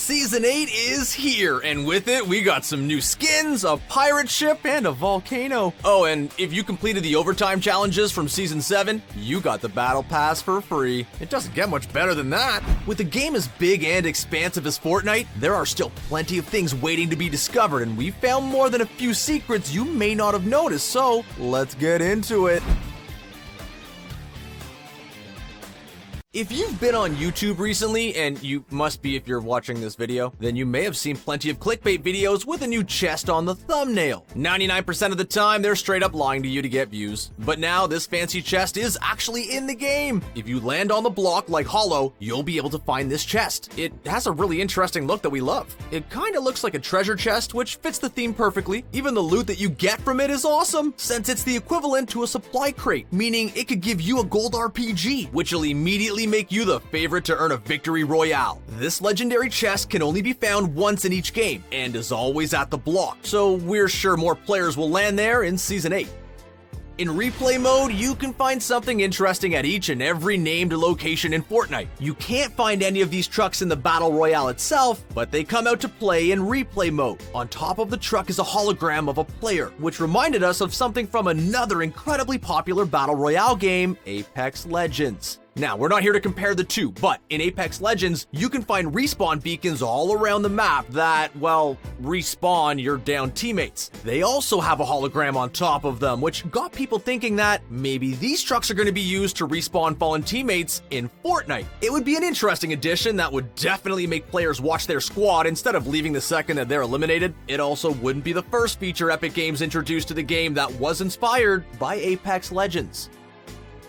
Season 8 is here, and with it, we got some new skins, a pirate ship, and a volcano. Oh, and if you completed the overtime challenges from Season 7, you got the Battle Pass for free. It doesn't get much better than that. With the game as big and expansive as Fortnite, there are still plenty of things waiting to be discovered, and we found more than a few secrets you may not have noticed, so let's get into it. If you've been on YouTube recently, and you must be if you're watching this video, then you may have seen plenty of clickbait videos with a new chest on the thumbnail. 99% of the time, they're straight up lying to you to get views. But now, this fancy chest is actually in the game. If you land on the block like Hollow, you'll be able to find this chest. It has a really interesting look that we love. It kinda looks like a treasure chest, which fits the theme perfectly. Even the loot that you get from it is awesome, since it's the equivalent to a supply crate, meaning it could give you a gold RPG, which will immediately make you the favorite to earn a victory royale. This legendary chest can only be found once in each game and is always at the block, so we're sure more players will land there in Season 8. In replay mode, you can find something interesting at each and every named location in Fortnite. You can't find any of these trucks in the Battle Royale itself, but they come out to play in replay mode. On top of the truck is a hologram of a player, which reminded us of something from another incredibly popular Battle Royale game, Apex Legends. Now, we're not here to compare the two, but in Apex Legends, you can find respawn beacons all around the map that, well, respawn your downed teammates. They also have a hologram on top of them, which got people thinking that maybe these trucks are going to be used to respawn fallen teammates in Fortnite. It would be an interesting addition that would definitely make players watch their squad instead of leaving the second that they're eliminated. It also wouldn't be the first feature Epic Games introduced to the game that was inspired by Apex Legends.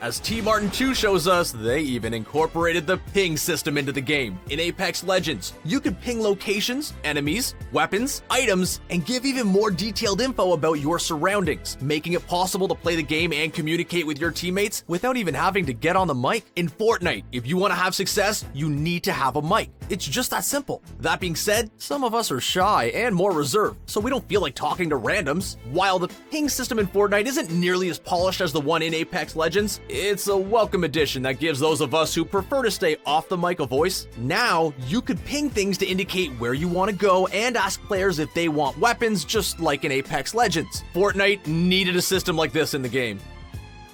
As T Martin 2 shows us, they even incorporated the ping system into the game. In Apex Legends, you could ping locations, enemies, weapons, items, and give even more detailed info about your surroundings, making it possible to play the game and communicate with your teammates without even having to get on the mic. In Fortnite, if you want to have success, you need to have a mic. It's just that simple. That being said, some of us are shy and more reserved, so we don't feel like talking to randoms. While the ping system in Fortnite isn't nearly as polished as the one in Apex Legends, it's a welcome addition that gives those of us who prefer to stay off the mic a voice. Now, you could ping things to indicate where you want to go and ask players if they want weapons, just like in Apex Legends. Fortnite needed a system like this in the game.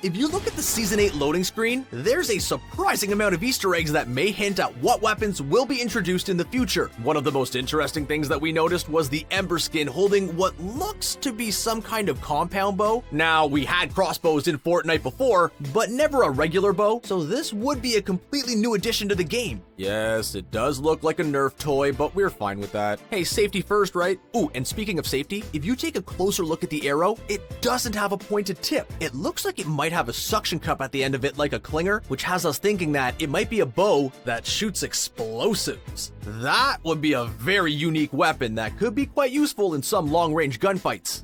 If you look at the Season 8 loading screen, there's a surprising amount of Easter eggs that may hint at what weapons will be introduced in the future. One of the most interesting things that we noticed was the Ember skin holding what looks to be some kind of compound bow. Now, we had crossbows in Fortnite before, but never a regular bow, so this would be a completely new addition to the game. Yes, it does look like a Nerf toy, but we're fine with that. Hey, safety first, right? Ooh, and speaking of safety, if you take a closer look at the arrow, it doesn't have a pointed tip. It looks like it might have a suction cup at the end of it like a clinger, which has us thinking that it might be a bow that shoots explosives. That would be a very unique weapon that could be quite useful in some long-range gunfights.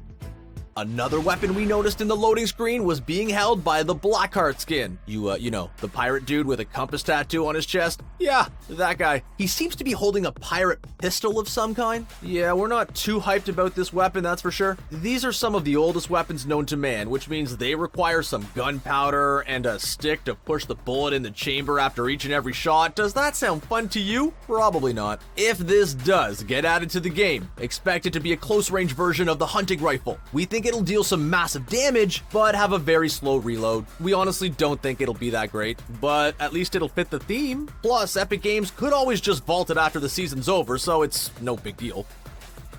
Another weapon we noticed in the loading screen was being held by the Blackheart skin. You know, the pirate dude with a compass tattoo on his chest? Yeah, that guy. He seems to be holding a pirate pistol of some kind. Yeah, we're not too hyped about this weapon, that's for sure. These are some of the oldest weapons known to man, which means they require some gunpowder and a stick to push the bullet in the chamber after each and every shot. Does that sound fun to you? Probably not. If this does get added to the game, expect it to be a close-range version of the hunting rifle. We think it'll deal some massive damage, but have a very slow reload. We honestly don't think it'll be that great, but at least it'll fit the theme. Plus, Epic Games could always just vault it after the season's over, so it's no big deal.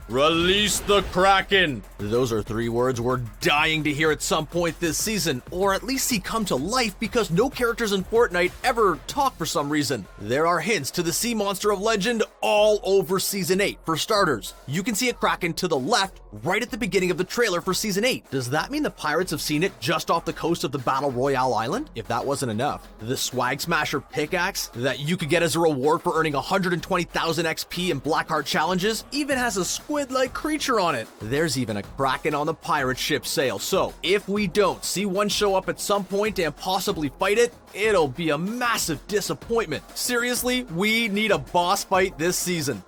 Release the Kraken! Those are 3 words we're dying to hear at some point this season, or at least see come to life because no characters in Fortnite ever talk for some reason. There are hints to the sea monster of legend all over Season 8. For starters, you can see a Kraken to the left right at the beginning of the trailer for Season 8. Does that mean the pirates have seen it just off the coast of the Battle Royale island? If that wasn't enough, the Swag Smasher pickaxe that you could get as a reward for earning 120,000 XP in Blackheart challenges even has a squid-like creature on it. There's even a Kraken on the pirate ship sail, so if we don't see one show up at some point and possibly fight it, it'll be a massive disappointment. Seriously, we need a boss fight this season.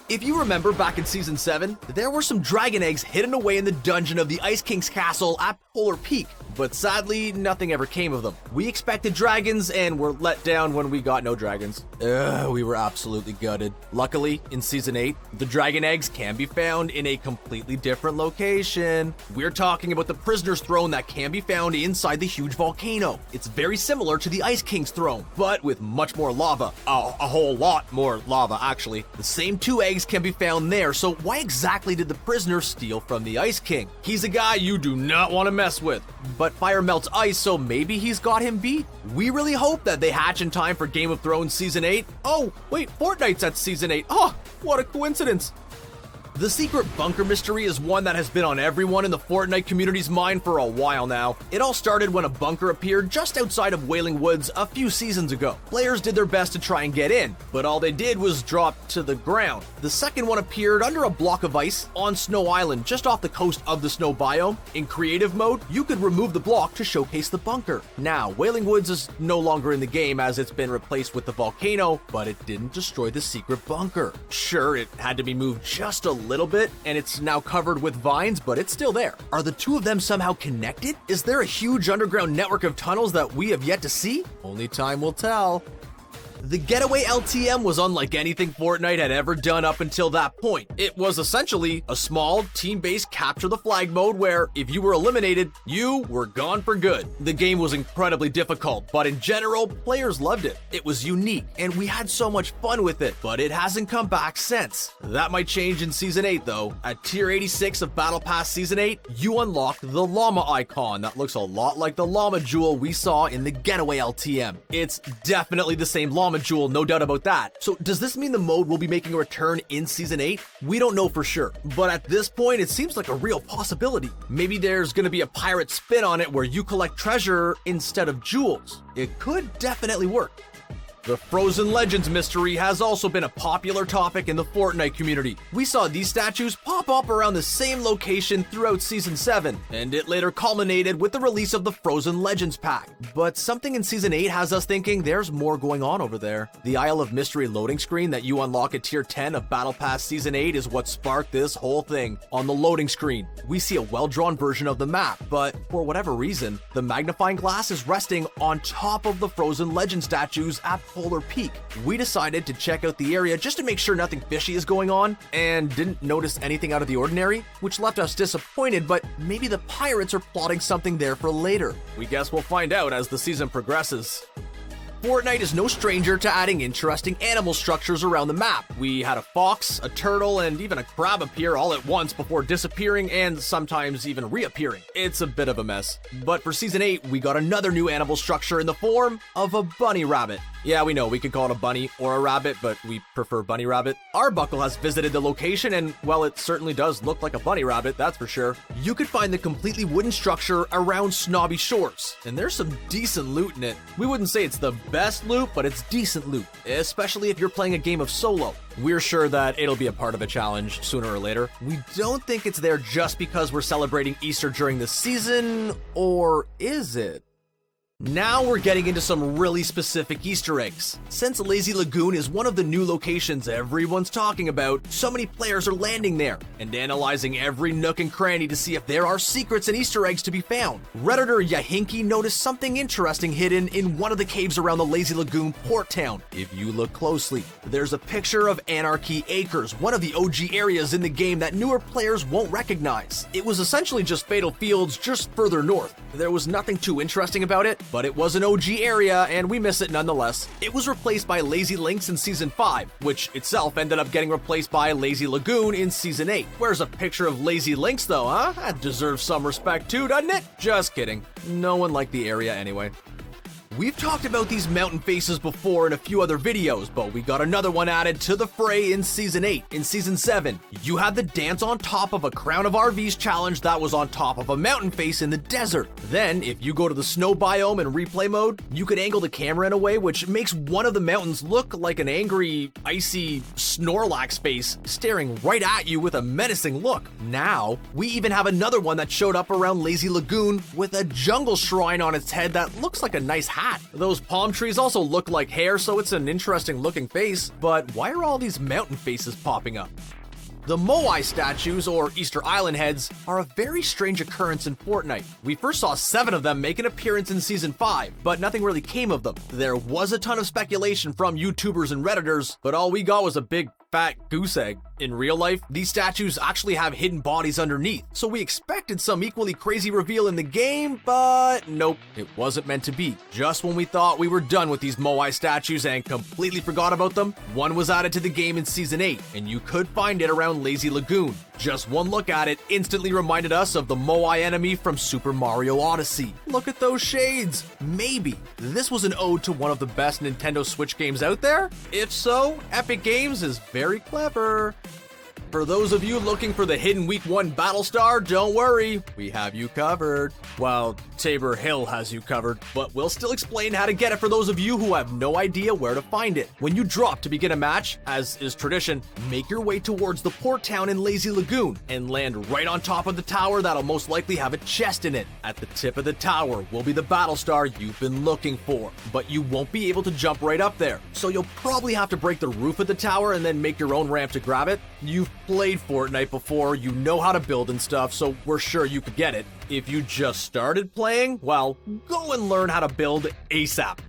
If you remember back in Season 7, there were some dragon eggs hidden away in the dungeon of the Ice King's castle at Polar Peak. but sadly, nothing ever came of them. We expected dragons and were let down when we got no dragons. We were absolutely gutted. Luckily, in Season 8, the dragon eggs can be found in a completely different location. We're talking about the prisoner's throne that can be found inside the huge volcano. It's very similar to the Ice King's throne, but with much more lava. A whole lot more lava, actually. The same 2 eggs can be found there, so why exactly did the prisoner steal from the Ice King? He's a guy you do not want to mess with. But fire melts ice, so maybe he's got him beat? We really hope that they hatch in time for Game of Thrones Season 8. Oh, wait, Fortnite's at Season 8. Oh, what a coincidence. The secret bunker mystery is one that has been on everyone in the Fortnite community's mind for a while now. It all started when a bunker appeared just outside of Wailing Woods a few seasons ago. Players did their best to try and get in, but all they did was drop to the ground. The second one appeared under a block of ice on Snow Island, just off the coast of the snow biome. In creative mode, you could remove the block to showcase the bunker. Now, Wailing Woods is no longer in the game as it's been replaced with the volcano, but it didn't destroy the secret bunker. Sure, it had to be moved just a little bit, and it's now covered with vines, but it's still there. Are the two of them somehow connected? Is there a huge underground network of tunnels that we have yet to see? Only time will tell. The Getaway LTM was unlike anything Fortnite had ever done up until that point. It was essentially a small, team-based capture the flag mode where, if you were eliminated, you were gone for good. The game was incredibly difficult, but in general, players loved it. It was unique, and we had so much fun with it, but it hasn't come back since. That might change in Season 8, though. At Tier 86 of Battle Pass Season 8, you unlock the llama icon that looks a lot like the llama jewel we saw in the Getaway LTM. It's definitely the same llama jewel, no doubt about that. So does this mean the mode will be making a return in Season 8? We don't know for sure, but at this point it seems like a real possibility. Maybe there's gonna be a pirate spin on it where you collect treasure instead of jewels. It could definitely work. The Frozen Legends mystery has also been a popular topic in the Fortnite community. We saw these statues pop up around the same location throughout Season 7, and it later culminated with the release of the Frozen Legends pack. But something in Season 8 has us thinking there's more going on over there. The Isle of Mystery loading screen that you unlock at Tier 10 of Battle Pass Season 8 is what sparked this whole thing. On the loading screen, we see a well-drawn version of the map, but for whatever reason, the magnifying glass is resting on top of the Frozen Legend statues at Polar Peak. We decided to check out the area just to make sure nothing fishy is going on, and didn't notice anything out of the ordinary, which left us disappointed, but maybe the pirates are plotting something there for later. We guess we'll find out as the season progresses. Fortnite is no stranger to adding interesting animal structures around the map. We had a fox, a turtle, and even a crab appear all at once before disappearing and sometimes even reappearing. It's a bit of a mess. But for Season 8, we got another new animal structure in the form of a bunny rabbit. Yeah, we know we could call it a bunny or a rabbit, but we prefer bunny rabbit. Arbuckle has visited the location, and well, it certainly does look like a bunny rabbit, that's for sure. You could find the completely wooden structure around Snobby Shores, and there's some decent loot in it. We wouldn't say it's the best loot, but it's decent loot, especially if you're playing a game of solo. We're sure that it'll be a part of a challenge sooner or later. We don't think it's there just because we're celebrating Easter during the season, or is it? Now we're getting into some really specific Easter eggs. Since Lazy Lagoon is one of the new locations everyone's talking about, so many players are landing there and analyzing every nook and cranny to see if there are secrets and Easter eggs to be found. Redditor Yahinki noticed something interesting hidden in one of the caves around the Lazy Lagoon port town. If you look closely, there's a picture of Anarchy Acres, one of the Ogee areas in the game that newer players won't recognize. It was essentially just Fatal Fields just further north. There was nothing too interesting about it, but it was an Ogee area, and we miss it nonetheless. It was replaced by Lazy Links in Season 5, which itself ended up getting replaced by Lazy Lagoon in Season 8. Where's a picture of Lazy Links though, huh? That deserves some respect too, doesn't it? Just kidding. No one liked the area anyway. We've talked about these mountain faces before in a few other videos, but we got another one added to the fray in Season 8. In Season 7, you had the dance on top of a Crown of RVs challenge that was on top of a mountain face in the desert. Then, if you go to the snow biome in replay mode, you could angle the camera in a way which makes one of the mountains look like an angry, icy Snorlax face staring right at you with a menacing look. Now, we even have another one that showed up around Lazy Lagoon with a jungle shrine on its head that looks like a nice hat. Those palm trees also look like hair, so it's an interesting looking face, but why are all these mountain faces popping up? The Moai statues, or Easter Island heads, are a very strange occurrence in Fortnite. We first saw 7 of them make an appearance in Season 5, but nothing really came of them. There was a ton of speculation from YouTubers and Redditors, but all we got was a big fat goose egg. In real life, these statues actually have hidden bodies underneath, so we expected some equally crazy reveal in the game, but nope, it wasn't meant to be. Just when we thought we were done with these Moai statues and completely forgot about them, one was added to the game in Season 8, and you could find it around Lazy Lagoon. Just one look at it instantly reminded us of the Moai enemy from Super Mario Odyssey. Look at those shades! Maybe this was an ode to one of the best Nintendo Switch games out there? If so, Epic Games is very clever. For those of you looking for the hidden Week 1 Battle Star, don't worry, we have you covered. Well, Tabor Hill has you covered, but we'll still explain how to get it for those of you who have no idea where to find it. When you drop to begin a match, as is tradition, make your way towards the port town in Lazy Lagoon and land right on top of the tower that'll most likely have a chest in it. At the tip of the tower will be the Battle Star you've been looking for, but you won't be able to jump right up there, so you'll probably have to break the roof of the tower and then make your own ramp to grab it. You've played Fortnite before, you know how to build and stuff, so we're sure you could get it. If you just started playing, well, go and learn how to build ASAP.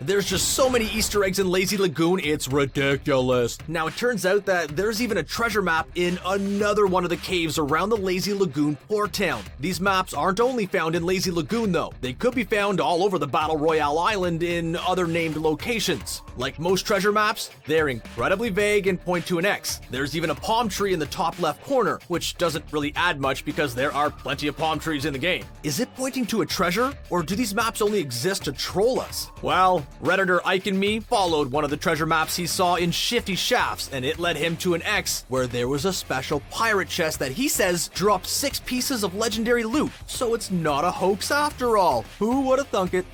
There's just so many Easter eggs in Lazy Lagoon, it's ridiculous. Now, it turns out that there's even a treasure map in another one of the caves around the Lazy Lagoon port town. These maps aren't only found in Lazy Lagoon, though. They could be found all over the Battle Royale Island in other named locations. Like most treasure maps, they're incredibly vague and point to an X. There's even a palm tree in the top left corner, which doesn't really add much because there are plenty of palm trees in the game. Is it pointing to a treasure, or do these maps only exist to troll us? Well, Redditor Ike and me followed one of the treasure maps he saw in Shifty Shafts, and it led him to an X where there was a special pirate chest that he says dropped 6 pieces of legendary loot. So it's not a hoax after all. Who would have thunk it?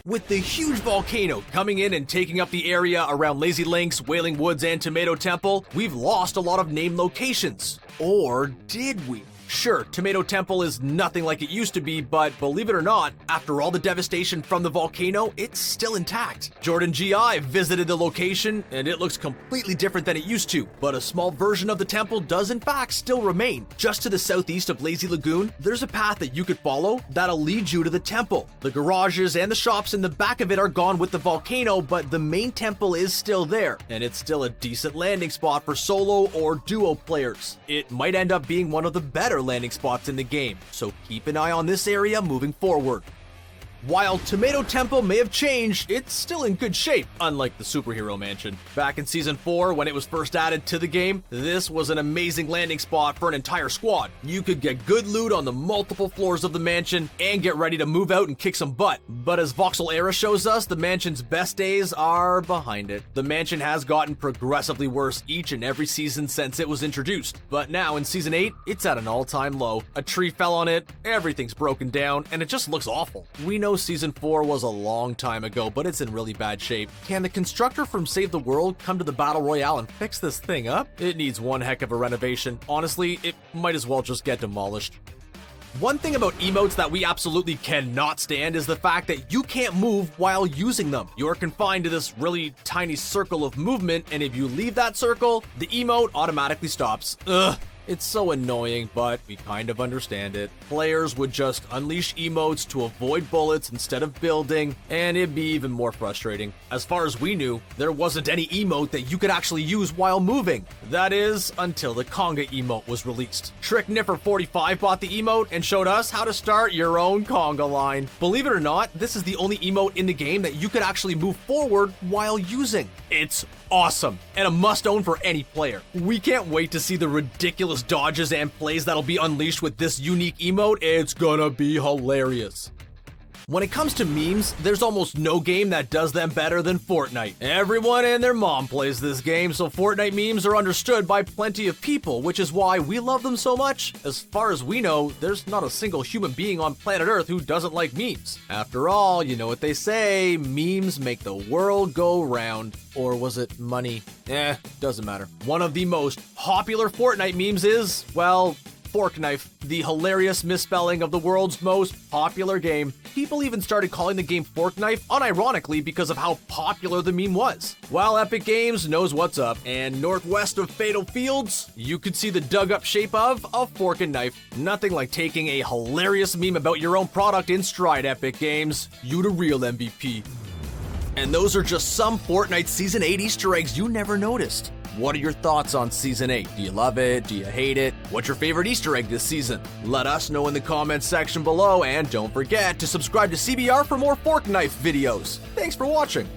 With the huge volcano coming in and taking up the area around Lazy Links, Wailing Woods, and Tomato Temple, we've lost a lot of named locations. Or did we? Sure, Tomato Temple is nothing like it used to be, but believe it or not, after all the devastation from the volcano, it's still intact. Jordan GI visited the location, and it looks completely different than it used to, but a small version of the temple does in fact still remain. Just to the southeast of Lazy Lagoon, there's a path that you could follow that'll lead you to the temple. The garages and the shops in the back of it are gone with the volcano, but the main temple is still there, and it's still a decent landing spot for solo or duo players. It might end up being one of the better landing spots in the game, so keep an eye on this area moving forward. While Tomato Temple may have changed, it's still in good shape, unlike the superhero mansion. Back in Season 4, when it was first added to the game, this was an amazing landing spot for an entire squad. You could get good loot on the multiple floors of the mansion and get ready to move out and kick some butt. But as Voxel Era shows us, the mansion's best days are behind it. The mansion has gotten progressively worse each and every season since it was introduced. But now in Season 8, it's at an all-time low. A tree fell on it, everything's broken down, and it just looks awful. We know Season 4 was a long time ago, but it's in really bad shape. Can the constructor from Save the World come to the Battle Royale and fix this thing up? It needs one heck of a renovation. Honestly, it might as well just get demolished. One thing about emotes that we absolutely cannot stand is the fact that you can't move while using them. You're confined to this really tiny circle of movement, and if you leave that circle, the emote automatically stops. Ugh. It's so annoying, but we kind of understand it. Players would just unleash emotes to avoid bullets instead of building, and it'd be even more frustrating. As far as we knew, there wasn't any emote that you could actually use while moving. That is, until the conga emote was released. TrickNiffer45 bought the emote and showed us how to start your own conga line. Believe it or not, this is the only emote in the game that you could actually move forward while using. It's awesome, and a must-own for any player. We can't wait to see the ridiculous dodges and plays that'll be unleashed with this unique emote. It's gonna be hilarious. When it comes to memes, there's almost no game that does them better than Fortnite. Everyone and their mom plays this game, so Fortnite memes are understood by plenty of people, which is why we love them so much. As far as we know, there's not a single human being on planet Earth who doesn't like memes. After all, you know what they say, memes make the world go round. Or was it money? Doesn't matter. One of the most popular Fortnite memes is, well, Fork Knife, the hilarious misspelling of the world's most popular game. People even started calling the game Fortnite unironically because of how popular the meme was. While Epic Games knows what's up, and northwest of Fatal Fields, you could see the dug-up shape of a fork and knife. Nothing like taking a hilarious meme about your own product in stride, Epic Games. You the real MVP. And those are just some Fortnite Season 8 Easter eggs you never noticed. What are your thoughts on Season 8? Do you love it? Do you hate it? What's your favorite Easter egg this season? Let us know in the comments section below, and don't forget to subscribe to CBR for more Fortnite videos. Thanks for watching.